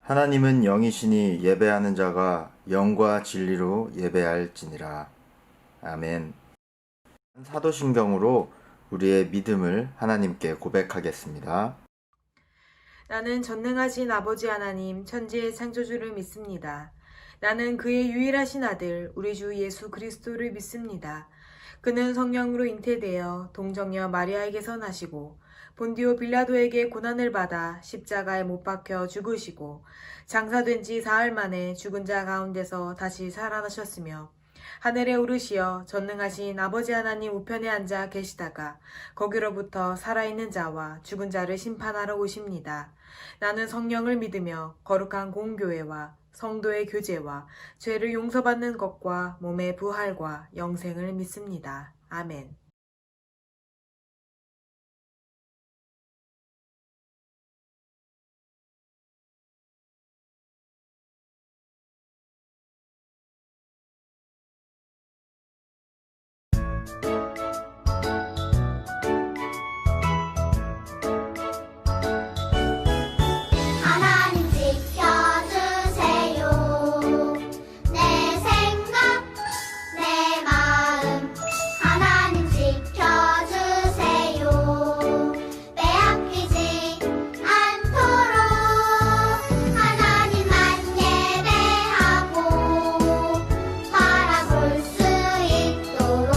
하나님은 영이시니 예배하는 자가 영과 진리로 예배할지니라. 아멘. 사도신경으로 우리의 믿음을 하나님께 고백하겠습니다. 나는 전능하신 아버지 하나님 천지의 창조주를 믿습니다. 나는 그의 유일하신 아들 우리 주 예수 그리스도를 믿습니다. 그는 성령으로 잉태되어 동정녀 마리아에게서 나시고 본디오 빌라도에게 고난을 받아 십자가에 못 박혀 죽으시고 장사된 지 사흘 만에 죽은 자 가운데서 다시 살아나셨으며 하늘에 오르시어 전능하신 아버지 하나님 우편에 앉아 계시다가 거기로부터 살아있는 자와 죽은 자를 심판하러 오십니다. 나는 성령을 믿으며 거룩한 공교회와 성도의 교제와 죄를 용서받는 것과 몸의 부활과 영생을 믿습니다. 아멘. 하나님 지켜주세요. 내 생각, 내 마음 하나님 지켜주세요. 빼앗기지 않도록 하나님만 예배하고 바라볼 수 있도록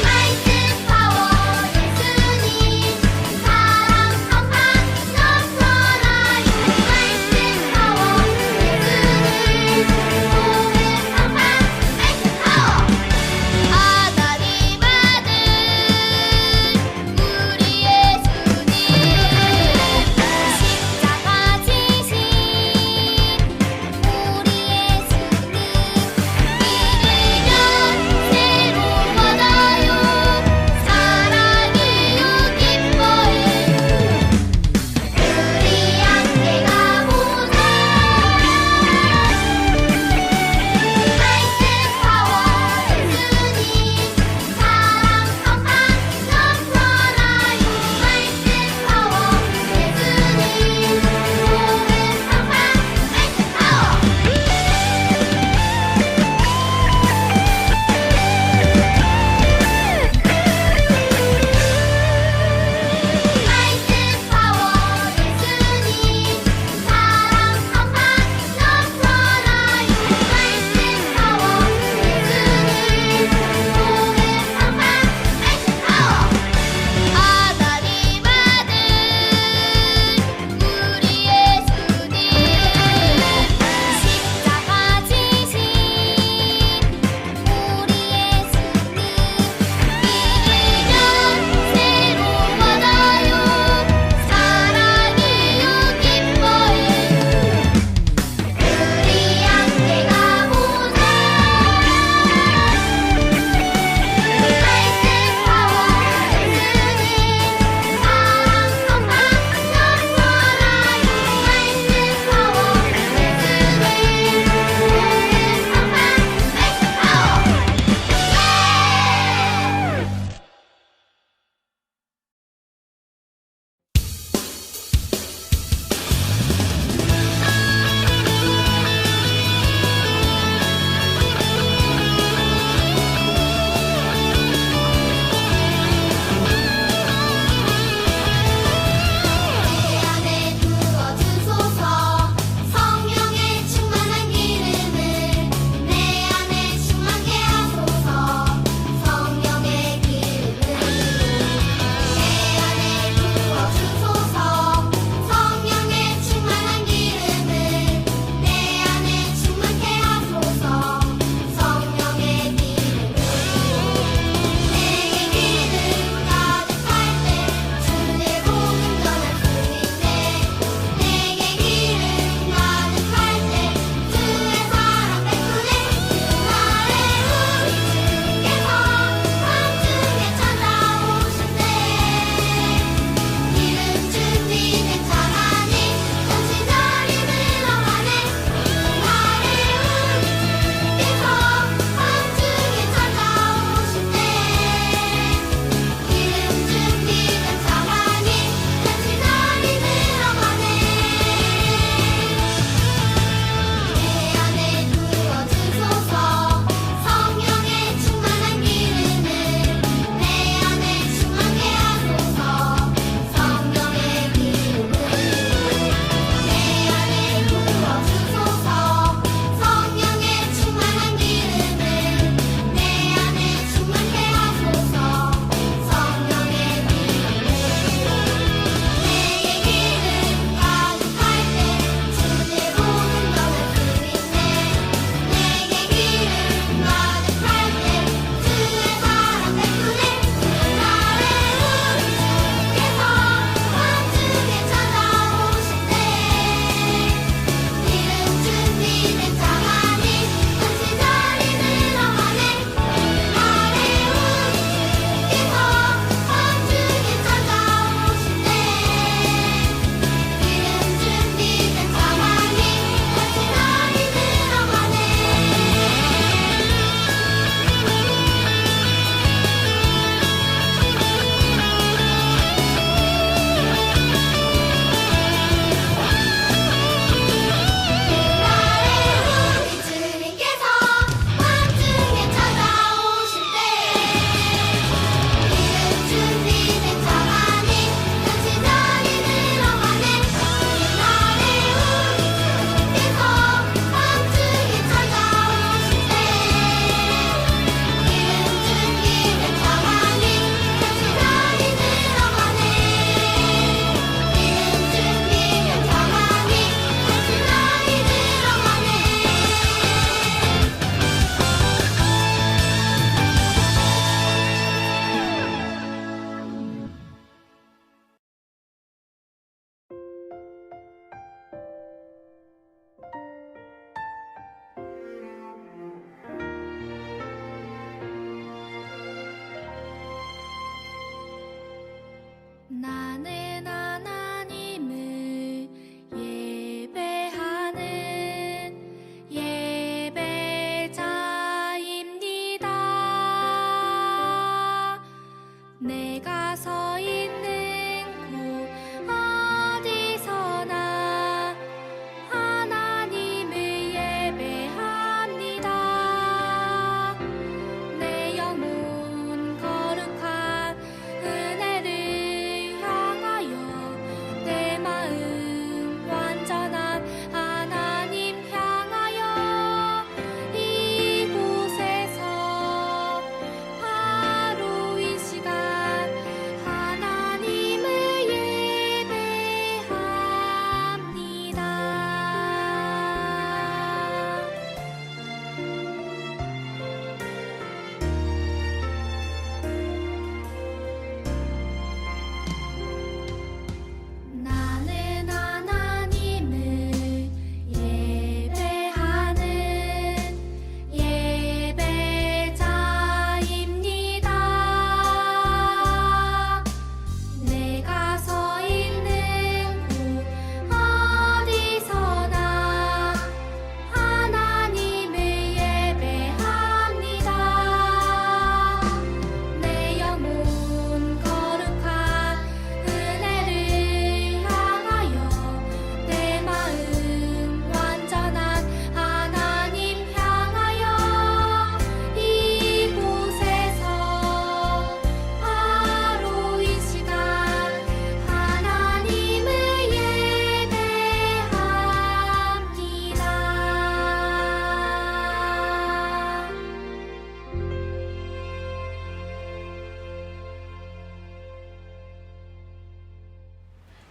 말씀 파워 예수님 사랑 평판 넘쳐나요 말씀 파워 예수님 복음 평판 말씀 파워 하나님 아들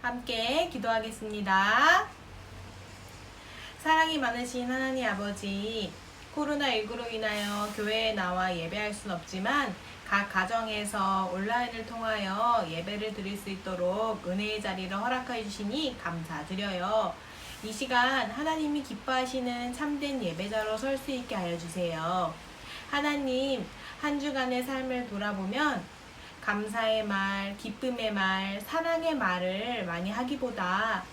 함께 기도하겠습니다. 사랑이 많으신 하나님 아버지, 코로나19로 인하여 교회에 나와 예배할 순 없지만 각 가정에서 온라인을 통하여 예배를 드릴 수 있도록 은혜의 자리를 허락하여 주시니 감사드려요. 이 시간 하나님이 기뻐하시는 참된 예배자로 설 수 있게 하여 주세요. 하나님, 한 주간의 삶을 돌아보면 감사의 말, 기쁨의 말, 사랑의 말을 많이 하기보다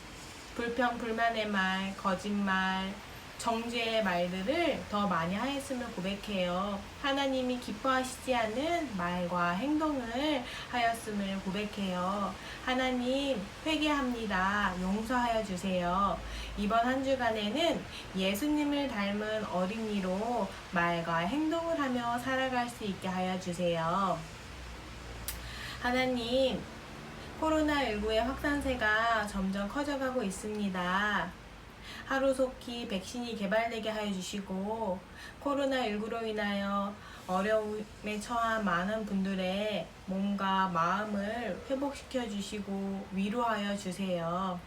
불평, 불만의 말, 거짓말, 정죄의 말들을 더 많이 하였음을 고백해요. 하나님이 기뻐하시지 않는 말과 행동을 하였음을 고백해요. 하나님, 회개합니다. 용서하여 주세요. 이번 한 주간에는 예수님을 닮은 어린이로 말과 행동을 하며 살아갈 수 있게 하여 주세요. 하나님, 코로나19의 확산세가 점점 커져가고 있습니다. 하루속히 백신이 개발되게 하여 주시고 코로나19로 인하여 어려움에 처한 많은 분들의 몸과 마음을 회복시켜 주시고 위로하여 주세요.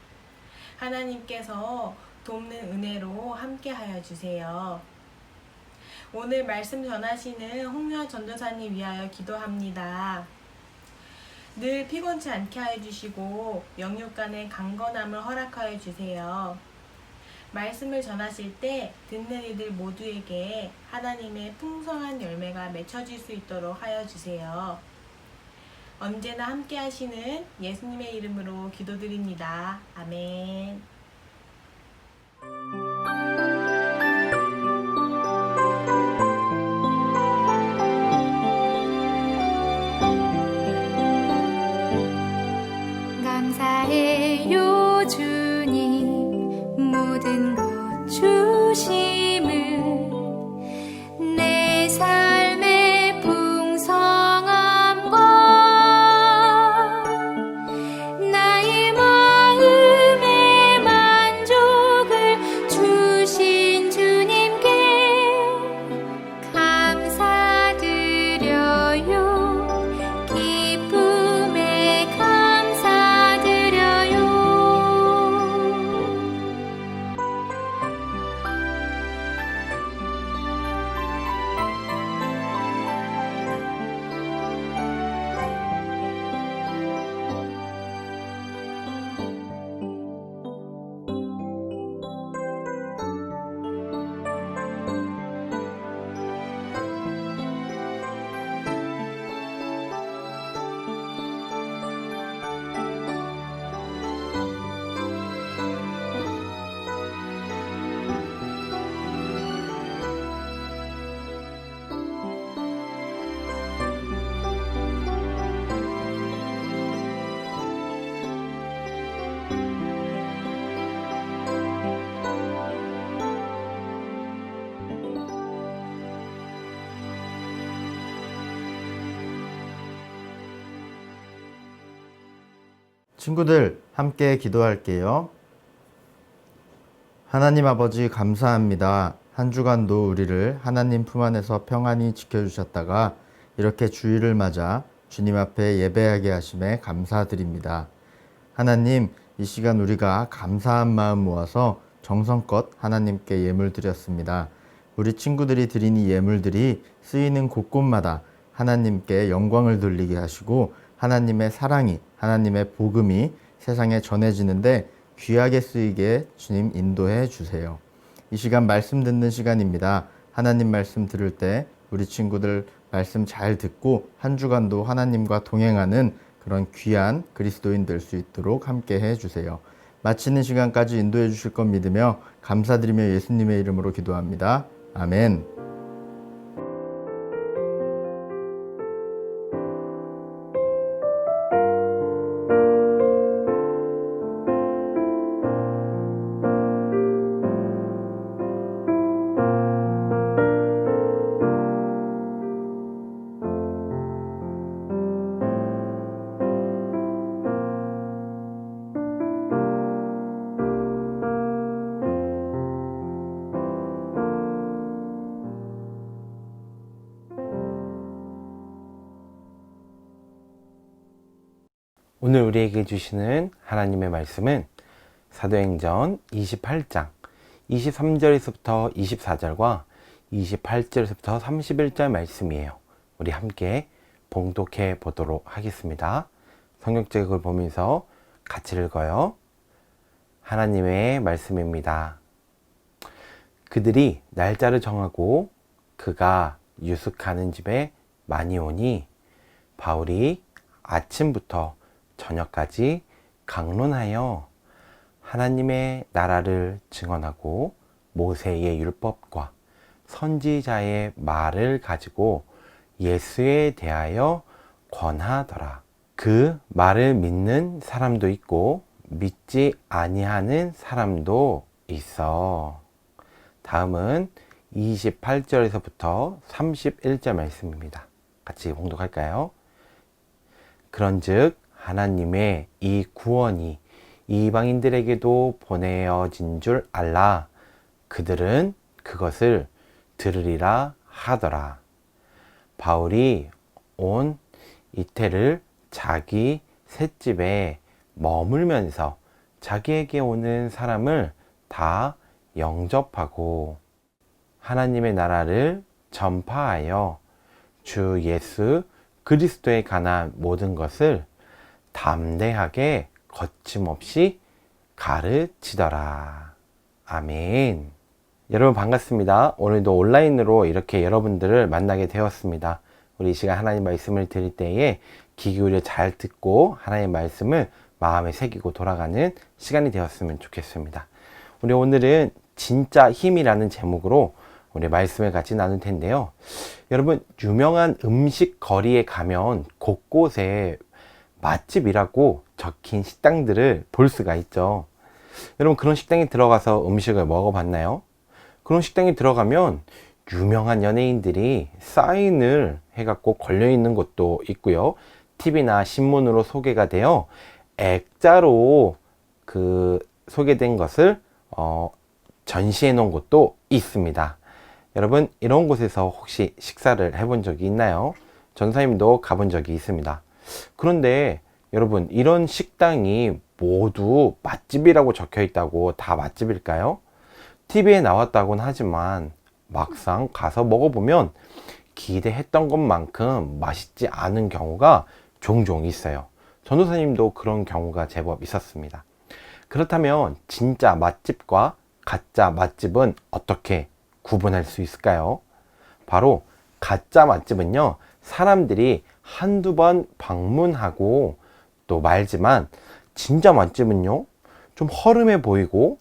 하나님께서 돕는 은혜로 함께 하여 주세요. 오늘 말씀 전하시는 홍유아 전도사님 위하여 기도합니다. 늘 피곤치 않게 하여 주시고 영육간의 강건함을 허락하여 주세요. 말씀을 전하실 때 듣는 이들 모두에게 하나님의 풍성한 열매가 맺혀질 수 있도록 하여 주세요. 언제나 함께 하시는 예수님의 이름으로 기도드립니다. 아멘. 감사해요 주님 모든 것 주심을 내 삶의 풍성함과 나의 마음의 만족을 주신 주님께 감사드려요. 기쁨에 감사드려요. 친구들, 함께 기도할게요. 하나님 아버지 감사합니다. 한 주간도 우리를 하나님 품 안에서 평안히 지켜주셨다가 이렇게 주일을 맞아 주님 앞에 예배하게 하심에 감사드립니다. 하나님, 이 시간 우리가 감사한 마음 모아서 정성껏 하나님께 예물 드렸습니다. 우리 친구들이 드린 이 예물들이 쓰이는 곳곳마다 하나님께 영광을 돌리게 하시고 하나님의 사랑이, 하나님의 복음이 세상에 전해지는데 귀하게 쓰이게 주님 인도해 주세요. 이 시간 말씀 듣는 시간입니다. 하나님 말씀 들을 때 우리 친구들 말씀 잘 듣고 한 주간도 하나님과 동행하는 그런 귀한 그리스도인 될 수 있도록 함께 해 주세요. 마치는 시간까지 인도해 주실 것 믿으며 감사드리며 예수님의 이름으로 기도합니다. 아멘. 오늘 우리에게 주시는 하나님의 말씀은 사도행전 28장 23절에서부터 24절과 28절에서부터 31절 말씀이에요. 우리 함께 봉독해 보도록 하겠습니다. 성경책을 보면서 같이 읽어요. 하나님의 말씀입니다. 그들이 날짜를 정하고 그가 유숙하는 집에 많이 오니 바울이 아침부터 저녁까지 강론하여 하나님의 나라를 증언하고 모세의 율법과 선지자의 말을 가지고 예수에 대하여 권하더라. 그 말을 믿는 사람도 있고 믿지 아니하는 사람도 있어. 다음은 28절에서부터 31절 말씀입니다. 같이 봉독할까요? 그런즉 하나님의 이 구원이 이방인들에게도 보내어진 줄 알라. 그들은 그것을 들으리라 하더라. 바울이 온 이태를 자기 셋집에 머물면서 자기에게 오는 사람을 다 영접하고 하나님의 나라를 전파하여 주 예수 그리스도에 관한 모든 것을 담대하게 거침없이 가르치더라. 아멘. 여러분 반갑습니다. 오늘도 온라인으로 이렇게 여러분들을 만나게 되었습니다. 우리 이 시간 하나님 말씀을 드릴 때에 귀 기울여 잘 듣고 하나님의 말씀을 마음에 새기고 돌아가는 시간이 되었으면 좋겠습니다. 우리 오늘은 진짜 힘이라는 제목으로 우리 말씀을 같이 나눌 텐데요. 여러분 유명한 음식 거리에 가면 곳곳에 맛집이라고 적힌 식당들을 볼 수가 있죠. 여러분 그런 식당에 들어가서 음식을 먹어봤나요? 그런 식당에 들어가면 유명한 연예인들이 사인을 해갖고 걸려있는 곳도 있고요. TV나 신문으로 소개가 되어 액자로 그 소개된 것을 전시해 놓은 곳도 있습니다. 여러분 이런 곳에서 혹시 식사를 해본 적이 있나요? 전사님도 가본 적이 있습니다. 그런데 여러분 이런 식당이 모두 맛집이라고 적혀 있다고 다 맛집일까요? TV에 나왔다고는 하지만 막상 가서 먹어보면 기대했던 것만큼 맛있지 않은 경우가 종종 있어요. 전도사님도 그런 경우가 제법 있었습니다. 그렇다면 진짜 맛집과 가짜 맛집은 어떻게 구분할 수 있을까요? 바로 가짜 맛집은요, 사람들이 한두 번 방문하고 또 말지만 진짜 맛집은요, 좀 허름해 보이고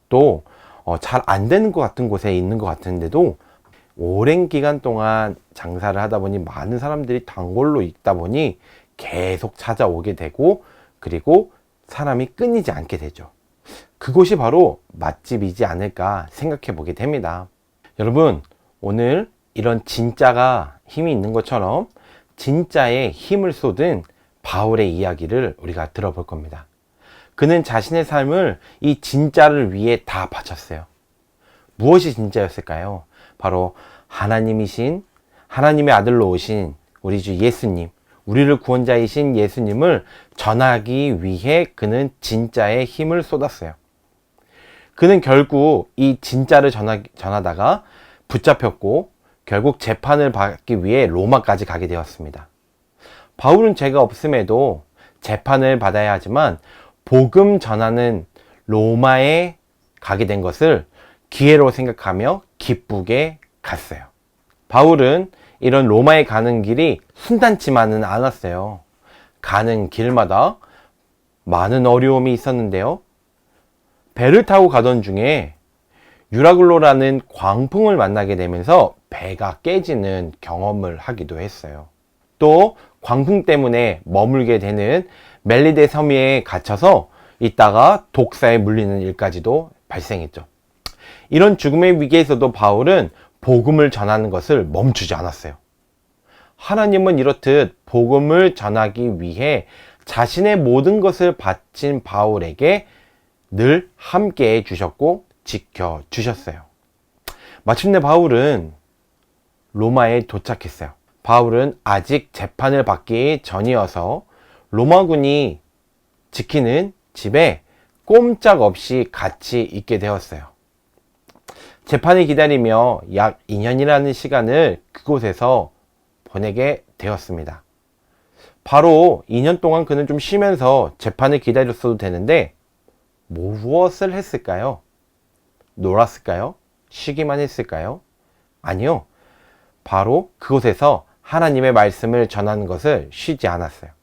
또 잘 안 되는 것 같은 곳에 있는 것 같은데도 오랜 기간 동안 장사를 하다 보니 많은 사람들이 단골로 있다 보니 계속 찾아오게 되고 그리고 사람이 끊이지 않게 되죠. 그곳이 바로 맛집이지 않을까 생각해 보게 됩니다. 여러분 오늘 이런 진짜가 힘이 있는 것처럼 진짜의 힘을 쏟은 바울의 이야기를 우리가 들어볼 겁니다. 그는 자신의 삶을 이 진짜를 위해 다 바쳤어요. 무엇이 진짜였을까요? 바로 하나님이신 하나님의 아들로 오신 우리 주 예수님, 우리를 구원자이신 예수님을 전하기 위해 그는 진짜의 힘을 쏟았어요. 그는 결국 이 진짜를 전하다가 붙잡혔고 결국 재판을 받기 위해 로마까지 가게 되었습니다. 바울은 죄가 없음에도 재판을 받아야 하지만 복음 전하는 로마에 가게 된 것을 기회로 생각하며 기쁘게 갔어요. 바울은 이런 로마에 가는 길이 순탄치만은 않았어요. 가는 길마다 많은 어려움이 있었는데요. 배를 타고 가던 중에 유라굴로라는 광풍을 만나게 되면서 배가 깨지는 경험을 하기도 했어요. 또 광풍 때문에 머물게 되는 멜리데 섬에 갇혀서 있다가 독사에 물리는 일까지도 발생했죠. 이런 죽음의 위기에서도 바울은 복음을 전하는 것을 멈추지 않았어요. 하나님은 이렇듯 복음을 전하기 위해 자신의 모든 것을 바친 바울에게 늘 함께 해주셨고 지켜주셨어요. 마침내 바울은 로마에 도착했어요. 바울은 아직 재판을 받기 전이어서 로마군이 지키는 집에 꼼짝없이 같이 있게 되었어요. 재판을 기다리며 약 2년이라는 시간을 그곳에서 보내게 되었습니다. 바로 2년 동안 그는 좀 쉬면서 재판을 기다렸어도 되는데 무엇을 했을까요? 놀았을까요? 쉬기만 했을까요? 아니요. 바로 그곳에서 하나님의 말씀을 전하는 것을 쉬지 않았어요.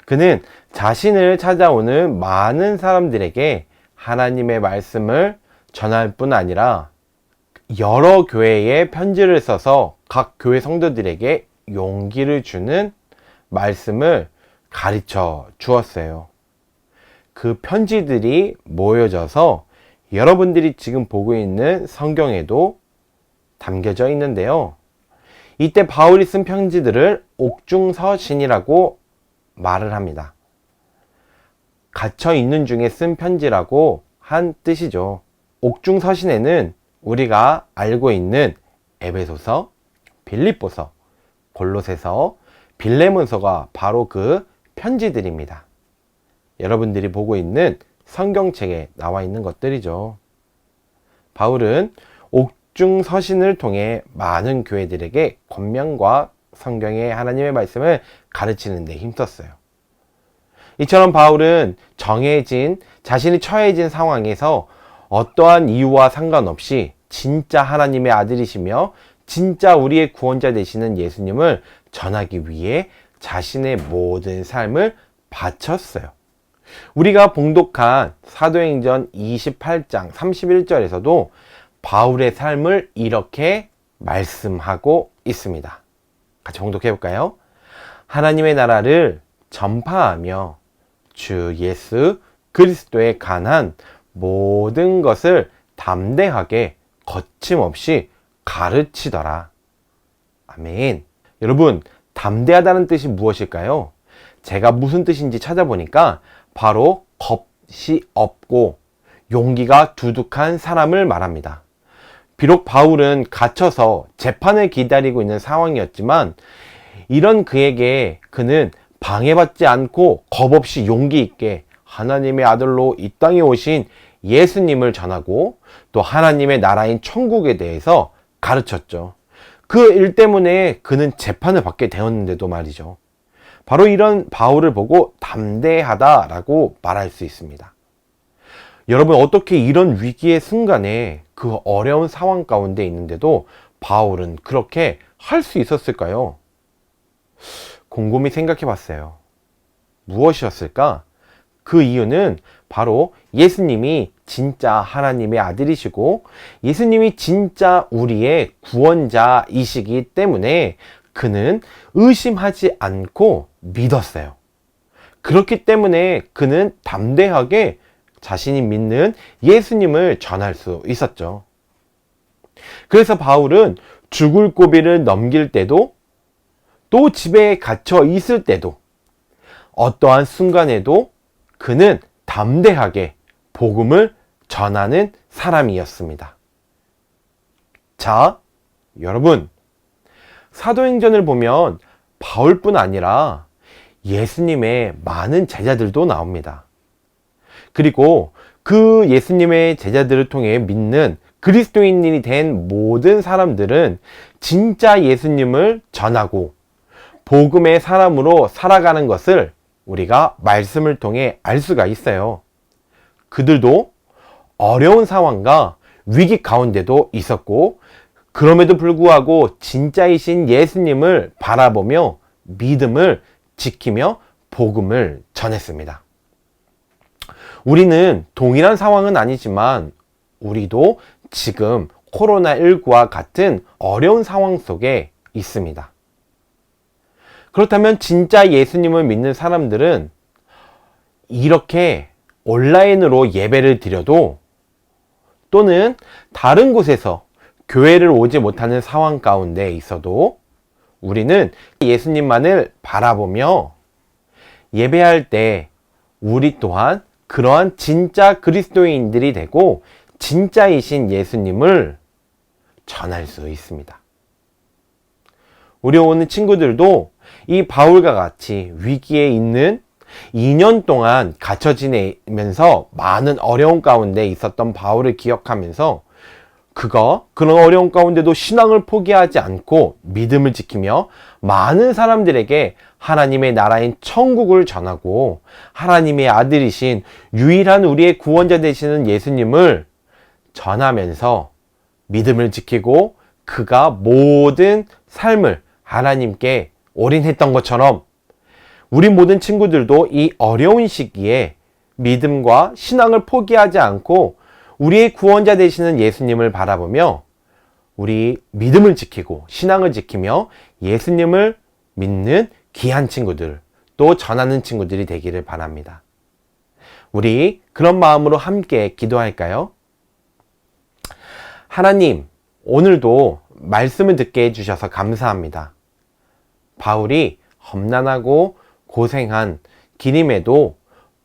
그는 자신을 찾아오는 많은 사람들에게 하나님의 말씀을 전할 뿐 아니라 여러 교회에 편지를 써서 각 교회 성도들에게 용기를 주는 말씀을 가르쳐 주었어요. 그 편지들이 모여져서 여러분들이 지금 보고 있는 성경에도 담겨져 있는데요. 이때 바울이 쓴 편지들을 옥중서신이라고 말을 합니다. 갇혀 있는 중에 쓴 편지라고 한 뜻이죠. 옥중서신에는 우리가 알고 있는 에베소서, 빌립보서, 골로새서, 빌레몬서가 바로 그 편지들입니다. 여러분들이 보고 있는 성경책에 나와 있는 것들이죠. 바울은 옥중서신을 통해 많은 교회들에게 권면과 성경의 하나님의 말씀을 가르치는 데 힘썼어요. 이처럼 바울은 자신이 처해진 상황에서 어떠한 이유와 상관없이 진짜 하나님의 아들이시며 진짜 우리의 구원자 되시는 예수님을 전하기 위해 자신의 모든 삶을 바쳤어요. 우리가 봉독한 사도행전 28장 31절에서도 바울의 삶을 이렇게 말씀하고 있습니다. 같이 봉독해 볼까요? 하나님의 나라를 전파하며 주 예수 그리스도에 관한 모든 것을 담대하게 거침없이 가르치더라. 아멘. 여러분, 담대하다는 뜻이 무엇일까요? 제가 무슨 뜻인지 찾아보니까 바로 겁이 없고 용기가 두둑한 사람을 말합니다. 비록 바울은 갇혀서 재판을 기다리고 있는 상황이었지만 이런 그는 방해받지 않고 겁없이 용기 있게 하나님의 아들로 이 땅에 오신 예수님을 전하고 또 하나님의 나라인 천국에 대해서 가르쳤죠. 그 일 때문에 그는 재판을 받게 되었는데도 말이죠. 바로 이런 바울을 보고 담대하다라고 말할 수 있습니다. 여러분, 어떻게 이런 위기의 순간에 그 어려운 상황 가운데 있는데도 바울은 그렇게 할 수 있었을까요? 곰곰이 생각해 봤어요. 무엇이었을까? 그 이유는 바로 예수님이 진짜 하나님의 아들이시고 예수님이 진짜 우리의 구원자이시기 때문에 그는 의심하지 않고 믿었어요. 그렇기 때문에 그는 담대하게 자신이 믿는 예수님을 전할 수 있었죠. 그래서 바울은 죽을 고비를 넘길 때도 또 집에 갇혀 있을 때도 어떠한 순간에도 그는 담대하게 복음을 전하는 사람이었습니다. 자, 여러분, 사도행전을 보면 바울뿐 아니라 예수님의 많은 제자들도 나옵니다. 그리고 그 예수님의 제자들을 통해 믿는 그리스도인이 된 모든 사람들은 진짜 예수님을 전하고 복음의 사람으로 살아가는 것을 우리가 말씀을 통해 알 수가 있어요. 그들도 어려운 상황과 위기 가운데도 있었고 그럼에도 불구하고 진짜이신 예수님을 바라보며 믿음을 지키며 복음을 전했습니다. 우리는 동일한 상황은 아니지만 우리도 지금 코로나19와 같은 어려운 상황 속에 있습니다. 그렇다면 진짜 예수님을 믿는 사람들은 이렇게 온라인으로 예배를 드려도 또는 다른 곳에서 교회를 오지 못하는 상황 가운데 있어도 우리는 예수님만을 바라보며 예배할 때 우리 또한 그러한 진짜 그리스도인들이 되고 진짜이신 예수님을 전할 수 있습니다. 우리 오는 친구들도 이 바울과 같이 위기에 있는 2년 동안 갇혀 지내면서 많은 어려움 가운데 있었던 바울을 기억하면서 그런 어려움 가운데도 신앙을 포기하지 않고 믿음을 지키며 많은 사람들에게 하나님의 나라인 천국을 전하고 하나님의 아들이신 유일한 우리의 구원자 되시는 예수님을 전하면서 믿음을 지키고 그가 모든 삶을 하나님께 올인했던 것처럼 우리 모든 친구들도 이 어려운 시기에 믿음과 신앙을 포기하지 않고 우리의 구원자 되시는 예수님을 바라보며 우리 믿음을 지키고 신앙을 지키며 예수님을 믿는 귀한 친구들, 또 전하는 친구들이 되기를 바랍니다. 우리 그런 마음으로 함께 기도할까요? 하나님, 오늘도 말씀을 듣게 해주셔서 감사합니다. 바울이 험난하고 고생한 길임에도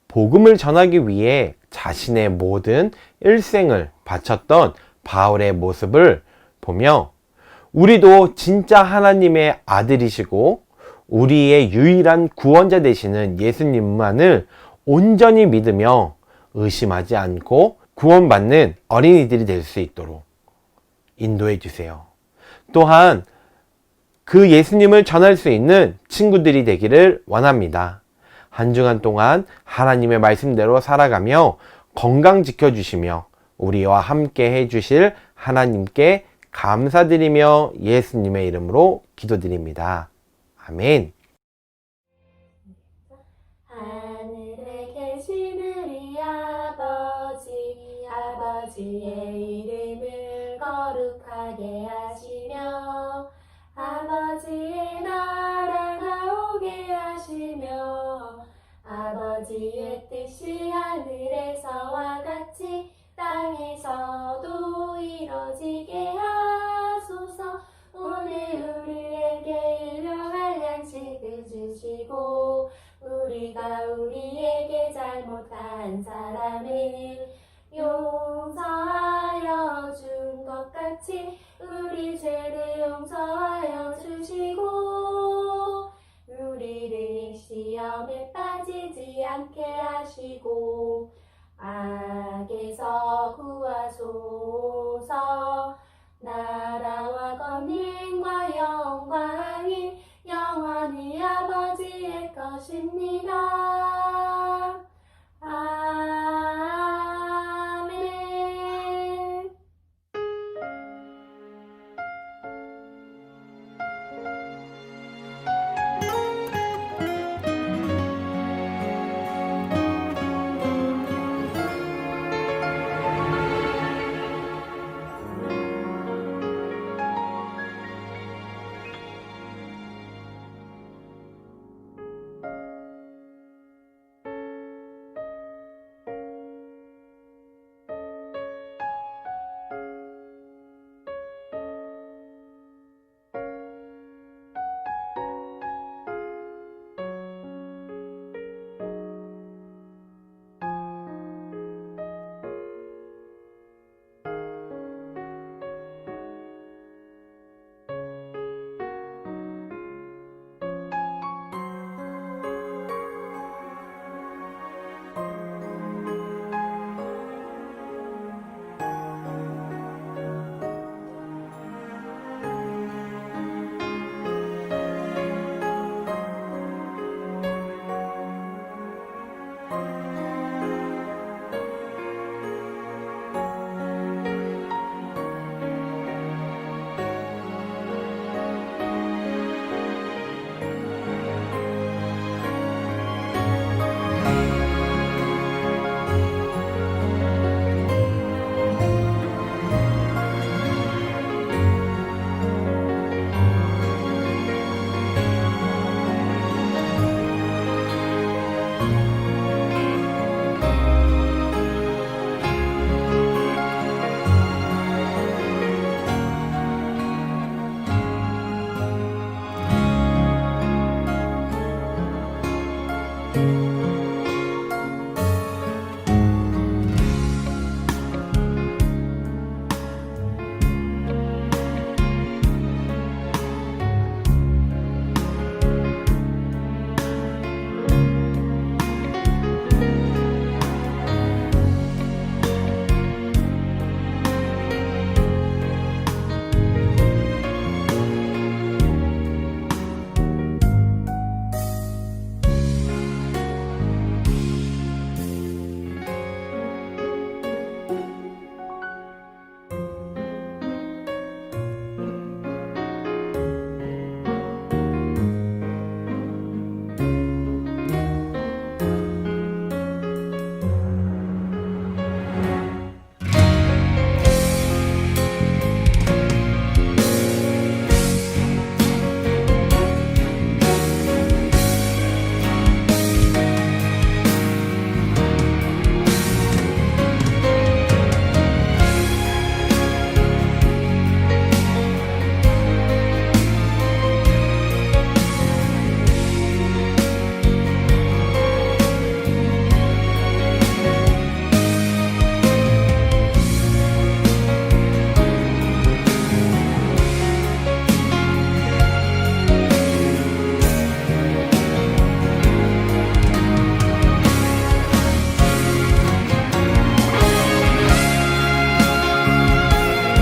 복음을 전하기 위해 자신의 모든 일생을 바쳤던 바울의 모습을 보며 우리도 진짜 하나님의 아들이시고 우리의 유일한 구원자 되시는 예수님만을 온전히 믿으며 의심하지 않고 구원받는 어린이들이 될 수 있도록 인도해 주세요. 또한 그 예수님을 전할 수 있는 친구들이 되기를 원합니다. 한 주간 동안 하나님의 말씀대로 살아가며 건강 지켜주시며 우리와 함께 해주실 하나님께 감사드리며 예수님의 이름으로 기도드립니다. 아멘. 하늘에 계신 우리 아버지, 아버지의 이름을 거룩하게 하시며 아버지의 나라가 오게 하시며 아버지의 뜻이 하늘에서와 같이 땅에서도 이루어지게 하소서. 오늘 우리에게 일용할 양식을 주시고 우리가 우리에게 잘못한 사람을 용서하여 준 것 같이 우리 죄를 용서하여 주시고 우리를 시험에 빠지지 않게 하시고 악에서 구하소서. 나라와 권능과 영광이 영원히 아버지의 것입니다. 아멘. 주